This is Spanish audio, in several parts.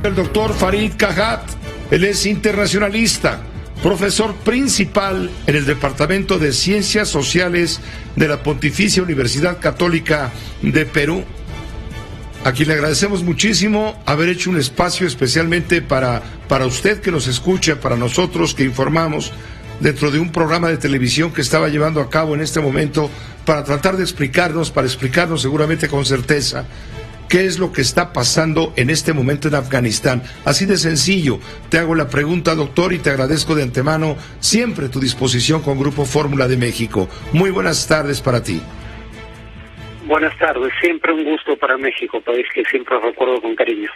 El doctor Farid Kajat, él es internacionalista, profesor principal en el Departamento de Ciencias Sociales de la Pontificia Universidad Católica de Perú, a quien le agradecemos muchísimo haber hecho un espacio especialmente para usted que nos escucha, para nosotros que informamos, dentro de un programa de televisión que estaba llevando a cabo en este momento para tratar de explicarnos, seguramente con certeza, qué es lo que está pasando en este momento en Afganistán. Así de sencillo, te hago la pregunta, doctor, y te agradezco de antemano siempre tu disposición con Grupo Fórmula de México. Muy buenas tardes para ti. Buenas tardes, siempre un gusto para México, país que siempre recuerdo con cariño.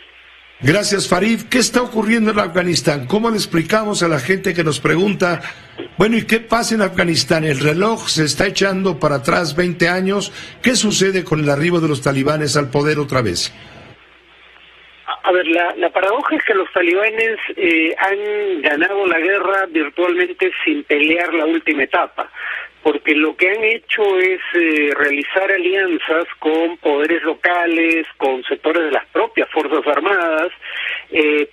Gracias, Farid. ¿Qué está ocurriendo en Afganistán? ¿Cómo le explicamos a la gente que nos pregunta, bueno, ¿y qué pasa en Afganistán? ¿El reloj se está echando para atrás 20 años? ¿Qué sucede con el arribo de los talibanes al poder otra vez? A ver, la paradoja es que los talibanes han ganado la guerra virtualmente sin pelear la última etapa, porque lo que han hecho es realizar alianzas con poderes locales, con sectores de las propias Fuerzas Armadas,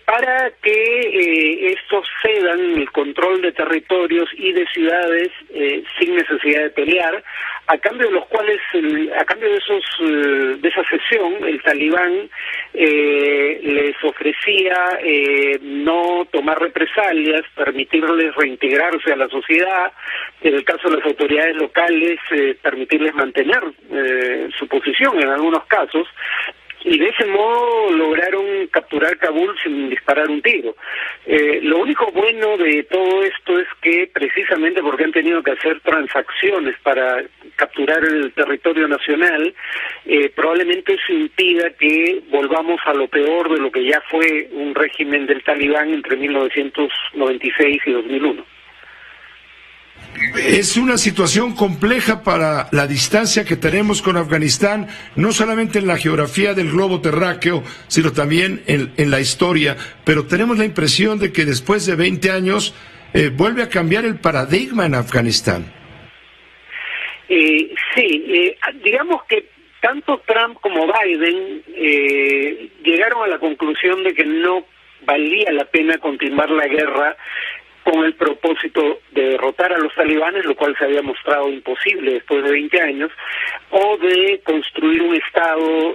para que estos cedan el control de territorios y de ciudades sin necesidad de pelear, a cambio de los cuales, a cambio de esa cesión, el talibán les ofrecía no tomar represalias, permitirles reintegrarse a la sociedad, en el caso de las autoridades locales, permitirles mantener su posición en algunos casos, y de ese modo lograron capturar Kabul sin disparar un tiro. Lo único bueno de todo esto es que, precisamente porque han tenido que hacer transacciones para capturar el territorio nacional, probablemente eso impida que volvamos a lo peor de lo que ya fue un régimen del talibán entre 1996 y 2001. Es una situación compleja para la distancia que tenemos con Afganistán, no solamente en la geografía del globo terráqueo, sino también en la historia, pero tenemos la impresión de que después de 20 años vuelve a cambiar el paradigma en Afganistán. Sí, digamos que tanto Trump como Biden llegaron a la conclusión de que no valía la pena continuar la guerra con el propósito de derrotar a los talibanes, lo cual se había mostrado imposible después de 20 años, o de construir un Estado,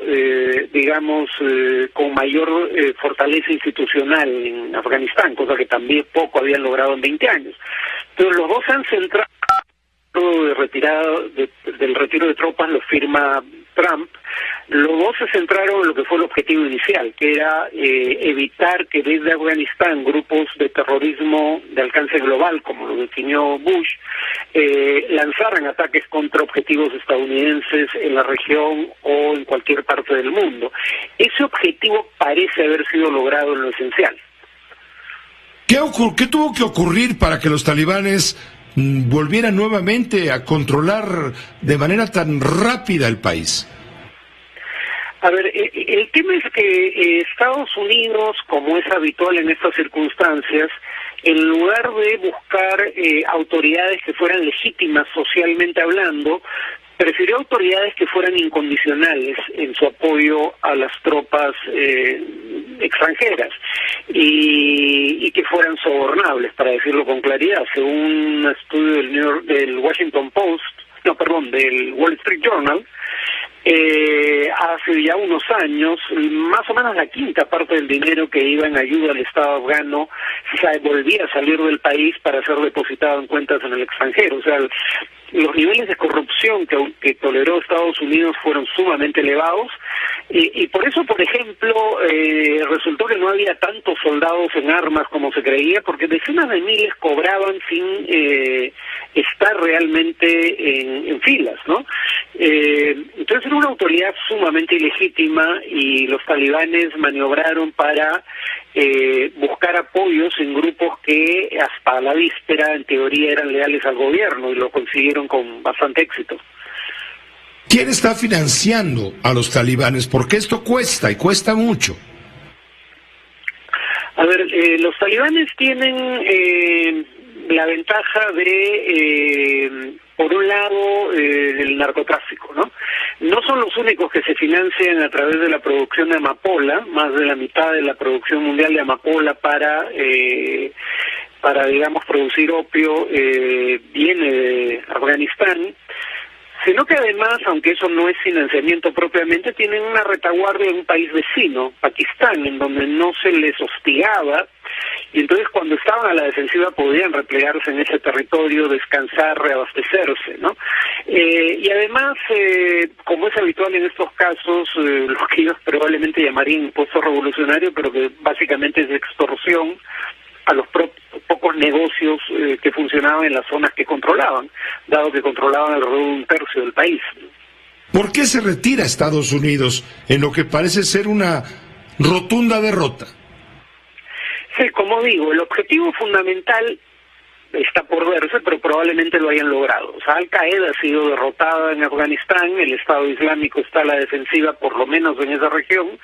con mayor fortaleza institucional en Afganistán, cosa que también poco habían logrado en 20 años. Pero los dos se han centrado del retiro de tropas, lo firma Trump. Los dos se centraron en lo que fue el objetivo inicial, que era evitar que desde Afganistán grupos de terrorismo de alcance global, como lo definió Bush, lanzaran ataques contra objetivos estadounidenses en la región o en cualquier parte del mundo. Ese objetivo parece haber sido logrado en lo esencial. ¿Qué tuvo que ocurrir para que los talibanes volvieran nuevamente a controlar de manera tan rápida el país? A ver, el tema es que Estados Unidos, como es habitual en estas circunstancias, en lugar de buscar autoridades que fueran legítimas socialmente hablando, prefirió autoridades que fueran incondicionales en su apoyo a las tropas extranjeras y que fueran sobornables, para decirlo con claridad. Según un estudio del Washington Post, del Wall Street Journal, hace ya unos años, más o menos la quinta parte del dinero que iba en ayuda al Estado afgano volvía a salir del país para ser depositado en cuentas en el extranjero. O sea, los niveles de corrupción que toleró Estados Unidos fueron sumamente elevados, y por eso, por ejemplo, resultó que no había tantos soldados en armas como se creía, porque decenas de miles cobraban sin estar realmente en filas, ¿no? Entonces era una autoridad sumamente ilegítima, y los talibanes maniobraron para buscar apoyos en grupos que hasta la víspera en teoría eran leales al gobierno, y lo consiguieron con bastante éxito. ¿Quién está financiando a los talibanes? Porque esto cuesta, y cuesta mucho. A ver, los talibanes tienen la ventaja de, por un lado, el narcotráfico, ¿no? No son los únicos que se financian a través de la producción de amapola. Más de la mitad de la producción mundial de amapola para digamos, producir opio viene de Afganistán, sino que además, aunque eso no es financiamiento propiamente, tienen una retaguardia en un país vecino, Pakistán, en donde no se les hostigaba, y entonces cuando estaban a la defensiva podían replegarse en ese territorio, descansar, reabastecerse, ¿no? Y además, como es habitual en estos casos, lo que ellos probablemente llamarían impuesto revolucionario, pero que básicamente es extorsión a los pocos negocios que funcionaban en las zonas que controlaban, dado que controlaban alrededor de un tercio del país. ¿Por qué se retira Estados Unidos en lo que parece ser una rotunda derrota? Sí, como digo, el objetivo fundamental está por verse, pero probablemente lo hayan logrado. O sea, Al-Qaeda ha sido derrotada en Afganistán, el Estado Islámico está a la defensiva, por lo menos en esa región,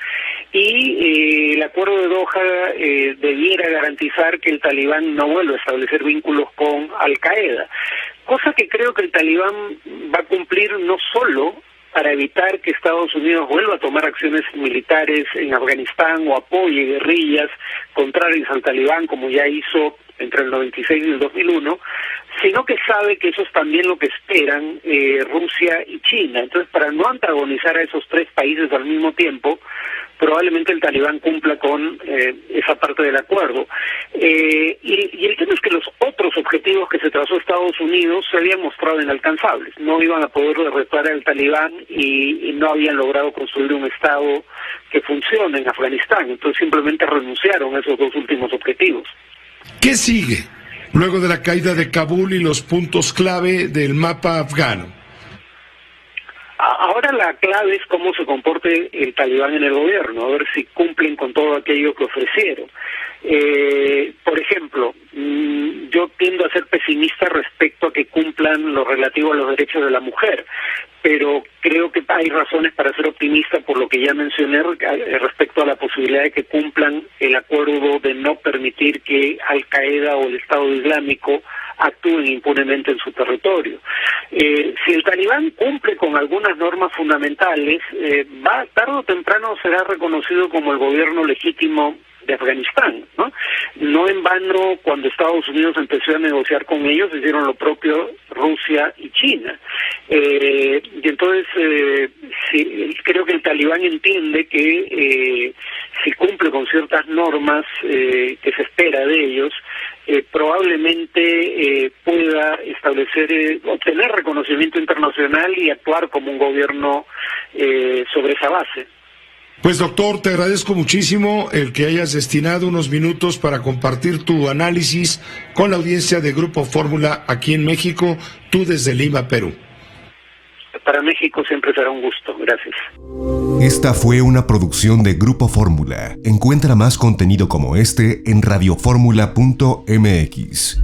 y el acuerdo de Doha debiera garantizar que el talibán no vuelva a establecer vínculos con Al-Qaeda, cosa que creo que el talibán va a cumplir no solo para evitar que Estados Unidos vuelva a tomar acciones militares en Afganistán o apoye guerrillas contrarias al talibán, como ya hizo entre el 96 y el 2001, sino que sabe que eso es también lo que esperan Rusia y China. Entonces, para no antagonizar a esos tres países al mismo tiempo, probablemente el talibán cumpla con esa parte del acuerdo. Y el tema es que los otros objetivos que se trazó Estados Unidos se habían mostrado inalcanzables. No iban a poder derrotar al talibán y no habían logrado construir un Estado que funcione en Afganistán. Entonces simplemente renunciaron a esos dos últimos objetivos. ¿Qué sigue luego de la caída de Kabul y los puntos clave del mapa afgano? Ahora la clave es cómo se comporte el talibán en el gobierno, a ver si cumplen con todo aquello que ofrecieron. Por ejemplo, yo tiendo a ser pesimista respecto a que cumplan lo relativo a los derechos de la mujer, pero creo que hay razones para ser optimista por lo que ya mencioné respecto a la posibilidad de que cumplan el acuerdo de no permitir que Al-Qaeda o el Estado Islámico actúen impunemente en su territorio. Si el talibán cumple con algunas normas fundamentales, tarde o temprano será reconocido como el gobierno legítimo de Afganistán, ¿no? No en vano, cuando Estados Unidos empezó a negociar con ellos, hicieron lo propio Rusia y China. Y entonces, sí, creo que el talibán entiende que si cumple con ciertas normas que se espera de ellos, probablemente pueda obtener reconocimiento internacional y actuar como un gobierno sobre esa base. Pues doctor, te agradezco muchísimo el que hayas destinado unos minutos para compartir tu análisis con la audiencia de Grupo Fórmula aquí en México, tú desde Lima, Perú. Para México siempre será un gusto, gracias. Esta fue una producción de Grupo Fórmula. Encuentra más contenido como este en radioformula.mx.